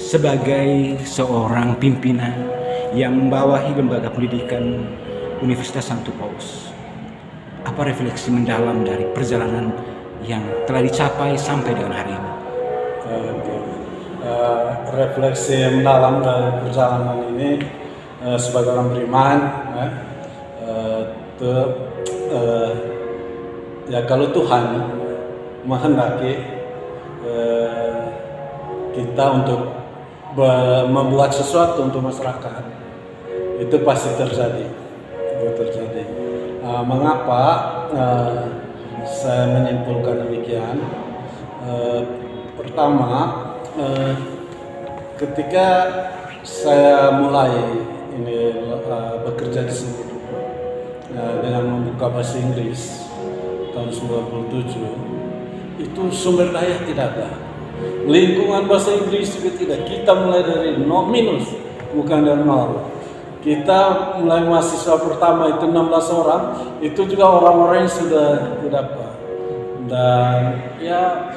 Sebagai seorang pimpinan yang membawahi lembaga pendidikan Universitas Santo Paus, apa refleksi mendalam dari perjalanan yang telah dicapai sampai dengan hari ini? Refleksi mendalam dari perjalanan ini sebagai orang beriman, kalau Tuhan menghendaki kita untuk membuat sesuatu untuk masyarakat, itu pasti terjadi. Mengapa saya menyimpulkan demikian? Pertama, ketika saya mulai bekerja di sini dengan membuka bahasa Inggris tahun 97, itu sumber daya tidak ada, lingkungan bahasa Inggris juga tidak. Kita mulai dari minus, bukan dari nol. Kita mulai mahasiswa pertama itu 16 orang, itu juga orang-orang yang sudah tidak apa, dan ya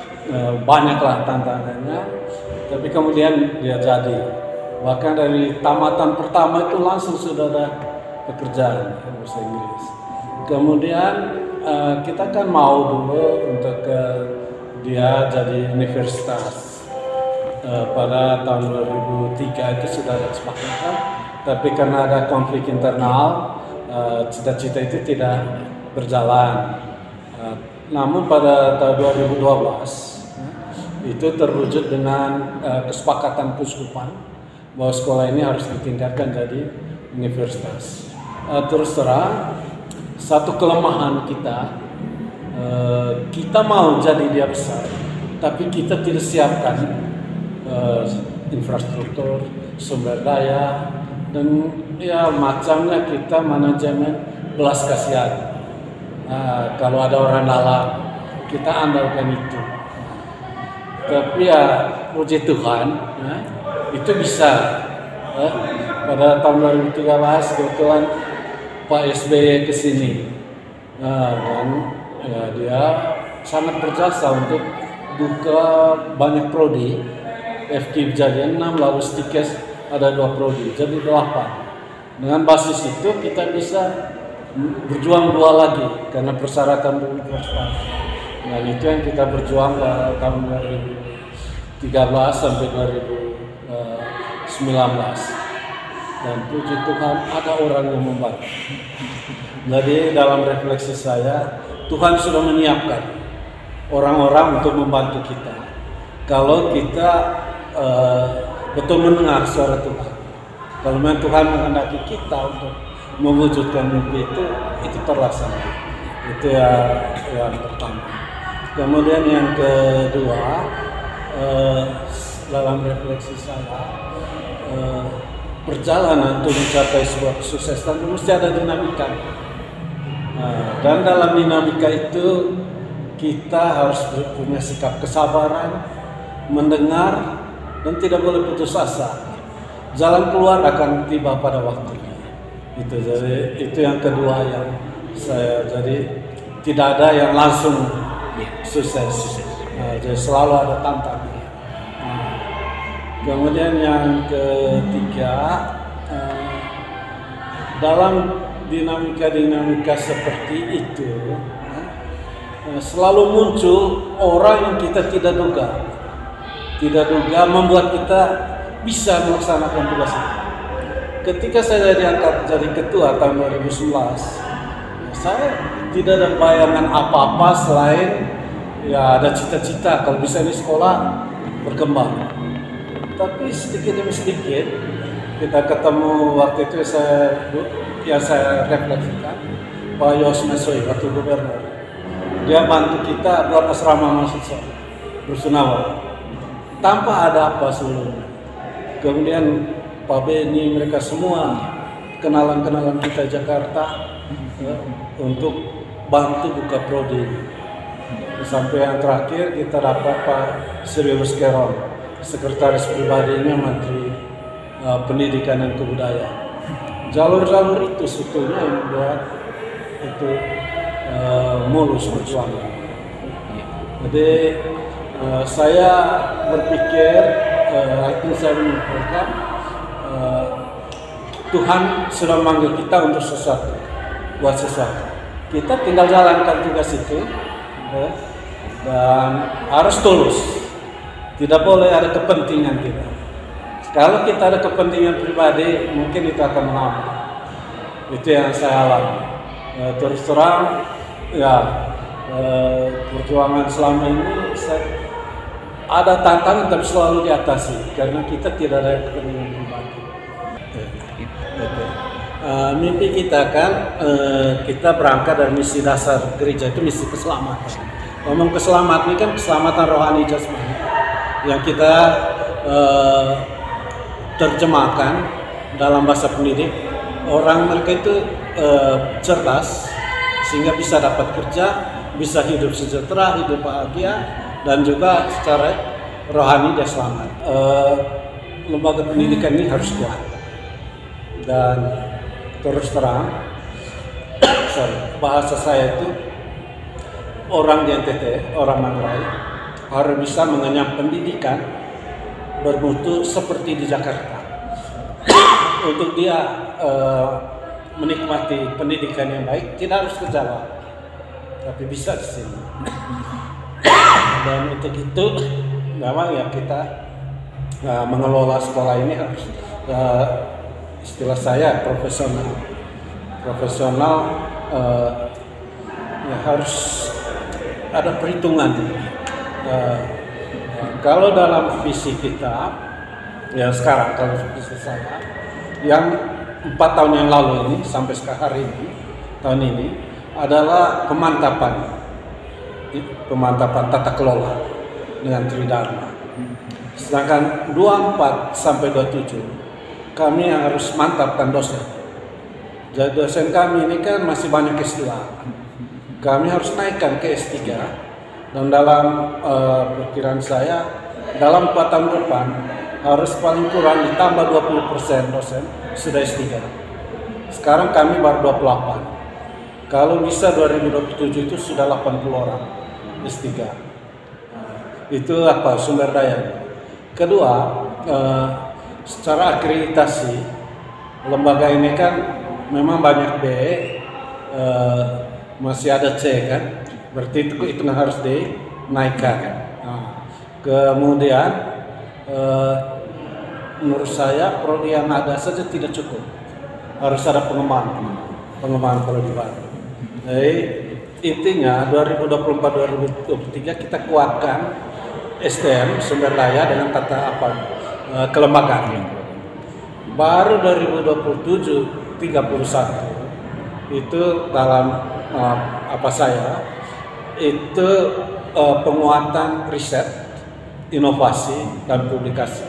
banyaklah tantangannya, tapi kemudian dia jadi. Bahkan dari tamatan pertama itu langsung sudah ada pekerjaan bahasa Inggris. Kemudian kita kan mau dulu untuk dia jadi universitas. Pada tahun 2003 itu sudah ada kesepakatan, tapi karena ada konflik internal, cita-cita itu tidak berjalan. Namun pada tahun 2012 itu terwujud dengan kesepakatan Kuskupan bahwa sekolah ini harus ditingkatkan jadi universitas. Terus terang, satu kelemahan kita, kita mau jadi dia besar, tapi kita tidak siapkan infrastruktur, sumber daya, dan ya macamnya kita manajemen belas kasihan. Kalau ada orang dalam, kita andalkan itu. Tapi ya puji Tuhan, itu bisa. Pada tahun 2013 kebetulan Pak SBY kesini, dan ya, dia sangat berjasa untuk buka banyak prodi. FK jadi 6, lalu Stikes ada 2 prodi, jadi 8. Dengan basis itu kita bisa berjuang 2 lagi karena persyaratan universitas. Dan itu yang kita berjuang pada tahun 2013 sampai 2019. Dan puji Tuhan ada orang yang membantu. Jadi dalam refleksi saya, Tuhan sudah menyiapkan orang-orang untuk membantu kita. Kalau kita betul mendengar suara Tuhan. Kalau memang Tuhan menghendaki kita untuk mewujudkan mimpi itu terlaksana. Itu yang pertama. Kemudian yang kedua, dalam refleksi saya, perjalanan untuk mencapai sebuah kesuksesan mesti ada dinamika. Dan dalam dinamika itu kita harus punya sikap kesabaran, mendengar, dan tidak boleh putus asa. Jalan keluar akan tiba pada waktunya. Itu yang kedua yang saya, jadi tidak ada yang langsung sukses. Jadi selalu ada tantangan. Kemudian yang ketiga, dalam dinamika seperti itu selalu muncul orang yang kita tidak duga membuat kita bisa melaksanakan tugas itu. Ketika saya diangkat jadi ketua tahun 2011, saya tidak ada bayangan apa-apa selain ya ada cita-cita kalau bisa di sekolah berkembang. Tapi sedikit demi sedikit kita ketemu, waktu itu saya refleksikan Pak Yos Mesoi, waktu gubernur. Dia bantu kita buat asrama mahasiswa Rusunawa tanpa ada apa sebelumnya. Kemudian Pak Beni, mereka semua kenalan kita Jakarta untuk bantu buka prodi. Sampai yang terakhir kita dapat Pak Sirius Keron, sekretaris pribadinya Menteri Pendidikan dan Kebudayaan. Jalur-jalur itu sebetulnya yang membuat itu mulus perjuangan. Jadi saya berpikir itu saya menyimpulkan Tuhan sudah memanggil kita untuk sesuatu, buat sesuatu. Kita tinggal jalankan tugas itu dan harus tulus. Tidak boleh ada kepentingan kita. Kalau kita ada kepentingan pribadi, mungkin itu akan menambah. Itu yang saya alami. Terus terang, ya perjuangan selama ini ada tantangan tapi selalu diatasi karena kita tidak ada kepentingan pribadi. Mimpi kita kan kita berangkat dari misi dasar gereja itu misi keselamatan. Ngomong keselamatan ini kan keselamatan rohani jasmani yang kita terjemahkan dalam bahasa pendidik. Orang mereka itu cerdas sehingga bisa dapat kerja, bisa hidup sejahtera, hidup bahagia, dan juga secara rohani dia selamat. Lembaga pendidikan ini harus kuat. Dan terus terang, bahasa saya itu orang di NTT, orang Manggarai harus bisa mengenyam pendidikan bermutu seperti di Jakarta. Untuk dia menikmati pendidikan yang baik, tidak harus ke Jawa, tapi bisa di sini. Dan untuk itu, memang ya kita mengelola sekolah ini harus istilah saya profesional ya harus ada perhitungan. Kalau dalam visi kita ya sekarang, kalau visi saya yang 4 tahun yang lalu ini sampai sekarang tahun ini adalah pemantapan tata kelola dengan Tridharma. Sedangkan 24 sampai 27 kami harus mantapkan dosen. Jadi dosen kami ini kan masih banyak S2. Kami harus naikkan ke S3. Dan dalam perkiraan saya dalam 4 tahun depan harus paling kurang ditambah 20% dosen sudah S3. Sekarang kami baru 28. Kalau bisa 2027 itu sudah 80 orang S3. Itu apa sumber daya. Kedua, secara akreditasi lembaga ini kan memang banyak B, masih ada C kan, berarti itu harus dinaikkan. Kemudian menurut saya prodi yang ada saja tidak cukup, harus ada pengembangan prodi baru. Jadi intinya 2024-2023 kita kuatkan SDM sumber daya dengan tata kelembagaan. Baru 2027-31 itu dalam itu penguatan riset, inovasi dan publikasi.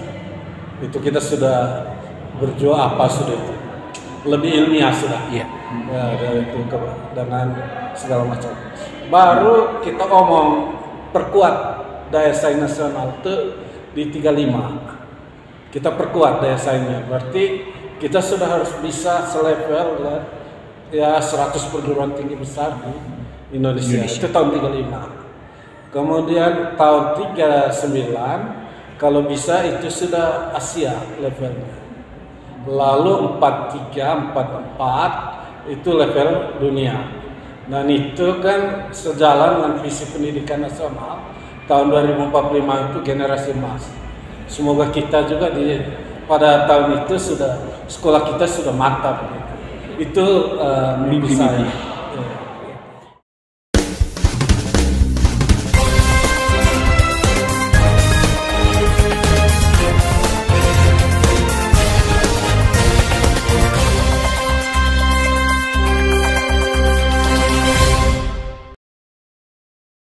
Itu kita sudah berjuang sudah itu lebih ilmiah sudah. Iya. Ya, itu dengan segala macam. Baru kita ngomong perkuat daya saing nasional itu di 35. Kita perkuat daya saingnya, berarti kita sudah harus bisa selevel ya 100 perguruan tinggi besar di Indonesia. Itu tahun 35. Kemudian tahun 39 kalau bisa itu sudah Asia levelnya. Lalu 43, 44 itu level dunia. Dan itu kan sejalan dengan visi pendidikan nasional tahun 2045 itu generasi emas. Semoga kita juga pada tahun itu sekolah kita sudah mantap. Itu mimpi saya.